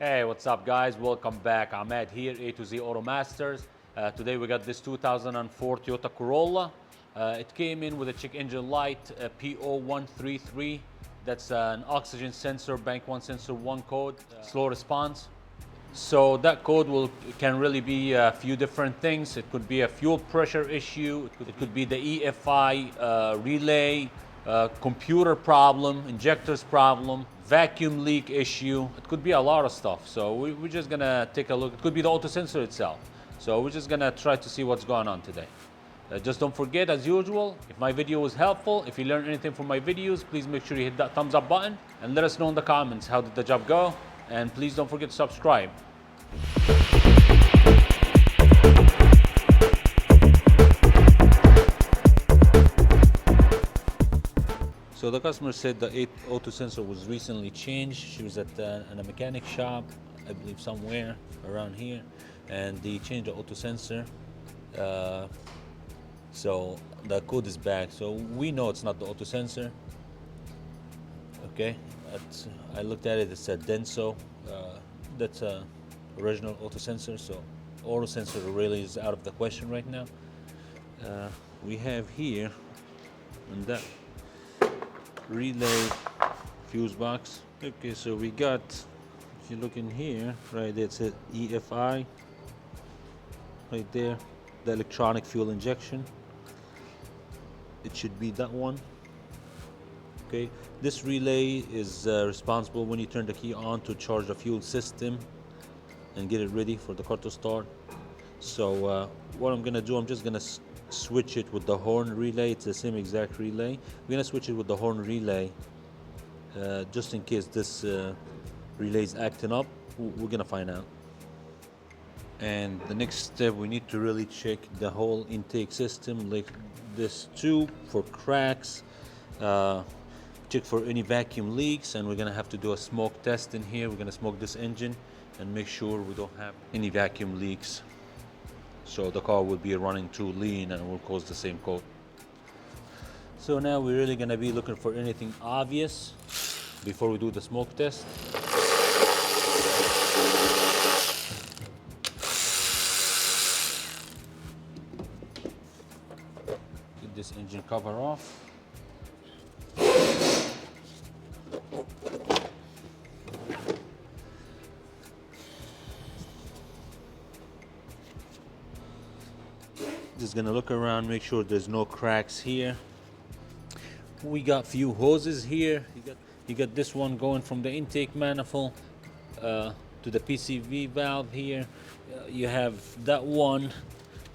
Hey, what's up, guys? Welcome back. Ahmed here, A to Z Auto Masters. Today we got this 2004 Toyota Corolla. It came in with a check engine light, P0133. That's an oxygen sensor, bank 1 sensor 1 code, slow response. So that code can really be a few different things. It could be a fuel pressure issue. It could be the EFI relay, computer problem, injectors problem, vacuum leak issue. It could be a lot of stuff. So we're just gonna take a look. It could be the auto sensor itself. So we're just gonna try to see what's going on today. Just don't forget, as usual, if my video was helpful, if you learned anything from my videos, please make sure you hit that thumbs up button and let us know in the comments how did the job go. And please don't forget to subscribe. So the customer said the auto sensor was recently changed. She was at a mechanic shop, I believe somewhere around here, and they changed the auto sensor. So the code is back. So we know it's not the auto sensor. Okay, I looked at it. It's a Denso. That's a original auto sensor. So auto sensor really is out of the question right now. We have here and that relay fuse box. Okay, so we got, if you look in here, right there, it says EFI right there, the electronic fuel injection. It should be that one. Okay, this relay is responsible when you turn the key on to charge the fuel system and get it ready for the car to start. So what I'm gonna do, I'm just gonna switch it with the horn relay. It's the same exact relay. We're gonna switch it with the horn relay just in case this relay is acting up. We're gonna find out. And the next step, we need to really check the whole intake system, like this tube for cracks, check for any vacuum leaks, and we're gonna have to do a smoke test in here. We're gonna smoke this engine and make sure we don't have any vacuum leaks. So the car will be running too lean and will cause the same code. So now we're really gonna be looking for anything obvious before we do the smoke test. Get this engine cover off. Just gonna look around, make sure there's no cracks here. We got few hoses here. You got this one going from the intake manifold to the PCV valve here. You have that one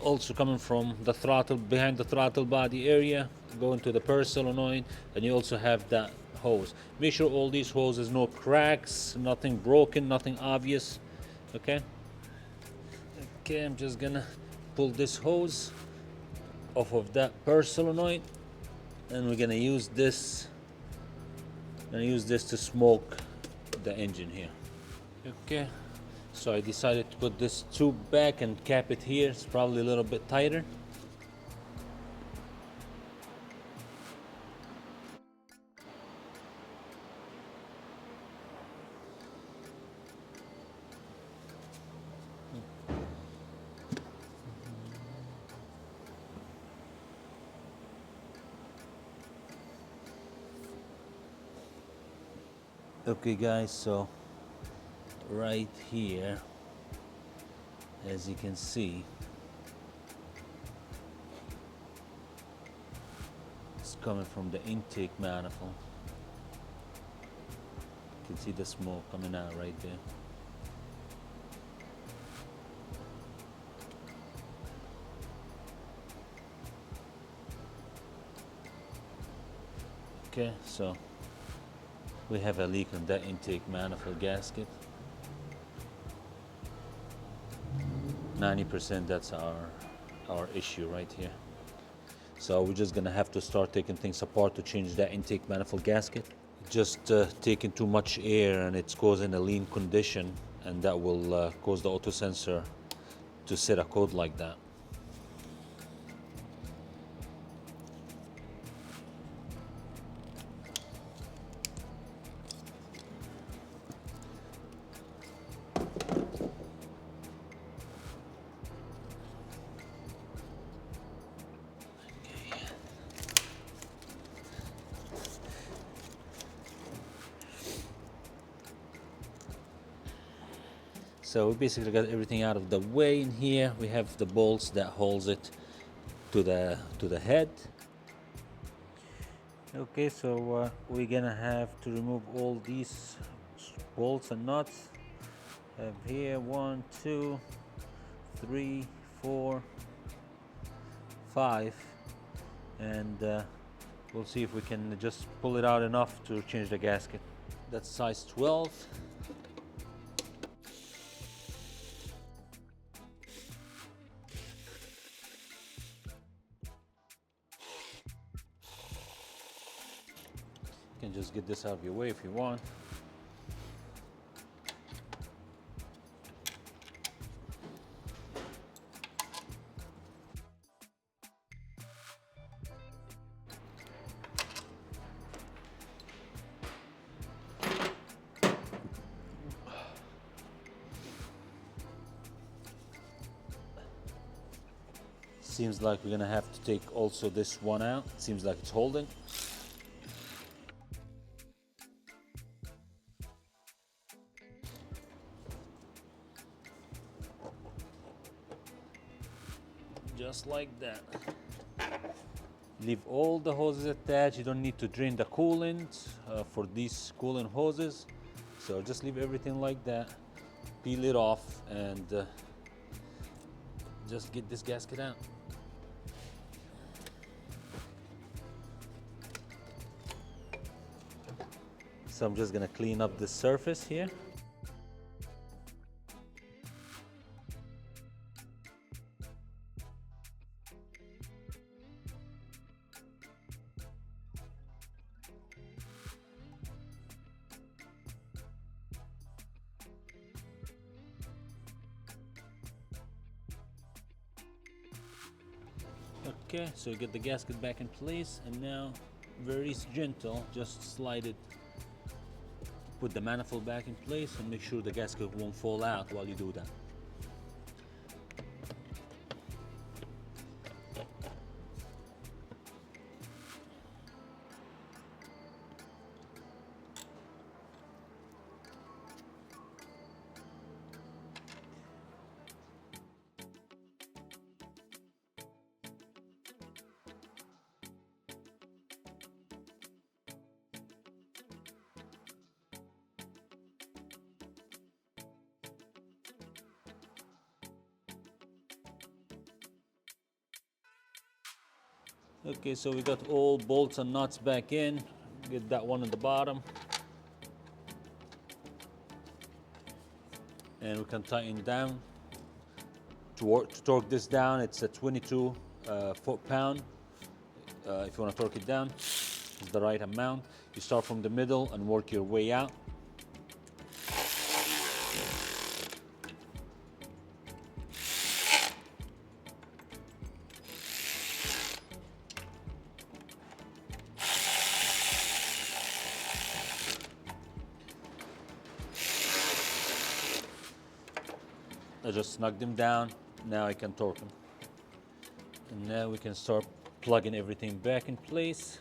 also coming from the throttle, behind the throttle body area, going to the per solenoid, and you also have that hose. Make sure all these hoses, no cracks, nothing broken, nothing obvious. Okay, I'm just gonna pull this hose off of that per solenoid, and we're gonna use this to smoke the engine here. Okay, so I decided to put this tube back and cap it here. It's probably a little bit tighter. Okay guys, so right here, as you can see, it's coming from the intake manifold. You can see the smoke coming out right there. Okay, so we have a leak on that intake manifold gasket. 90%, that's our issue right here. So we're just gonna have to start taking things apart to change that intake manifold gasket. Just taking too much air and it's causing a lean condition, and that will cause the auto sensor to set a code like that. So we basically got everything out of the way. In here we have the bolts that holds it to the head. Okay, so we're gonna have to remove all these bolts and nuts. Have here 1, 2, 3, 4, 5, and we'll see if we can just pull it out enough to change the gasket. That's size 12. You can just get this out of your way if you want. Seems like we're gonna have to take also this one out. Seems like it's holding. Just like that. Leave all the hoses attached. You don't need to drain the coolant for these coolant hoses. So just leave everything like that. Peel it off and just get this gasket out. So I'm just gonna clean up the surface here. Okay, so you get the gasket back in place, and now very gentle, just slide it, put the manifold back in place, and make sure the gasket won't fall out while you do that. Okay, so we got all bolts and nuts back in. Get that one at the bottom. And we can tighten down. To torque this down, it's a 22 foot-pound. If you want to torque it down, it's the right amount. You start from the middle and work your way out. I just snug them down. Now I can torque them. And now we can start plugging everything back in place.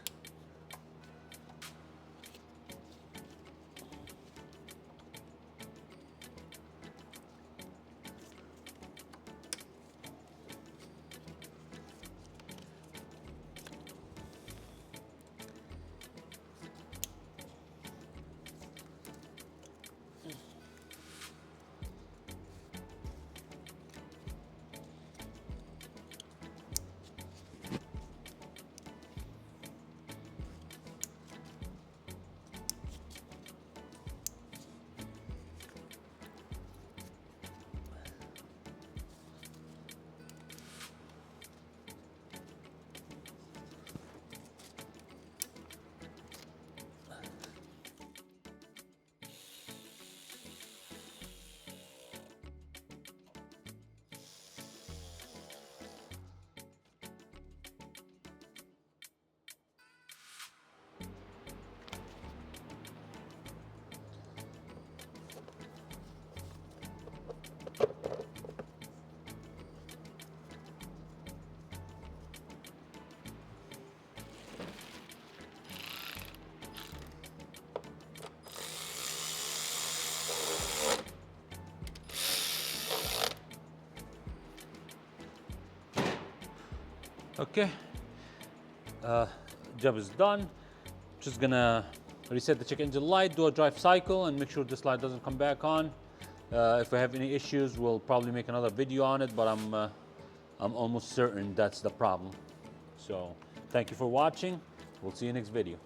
Okay, job is done. Just gonna reset the check engine light, do a drive cycle, and make sure this light doesn't come back on. If we have any issues, we'll probably make another video on it, but I'm almost certain that's the problem. So thank you for watching. We'll see you next video.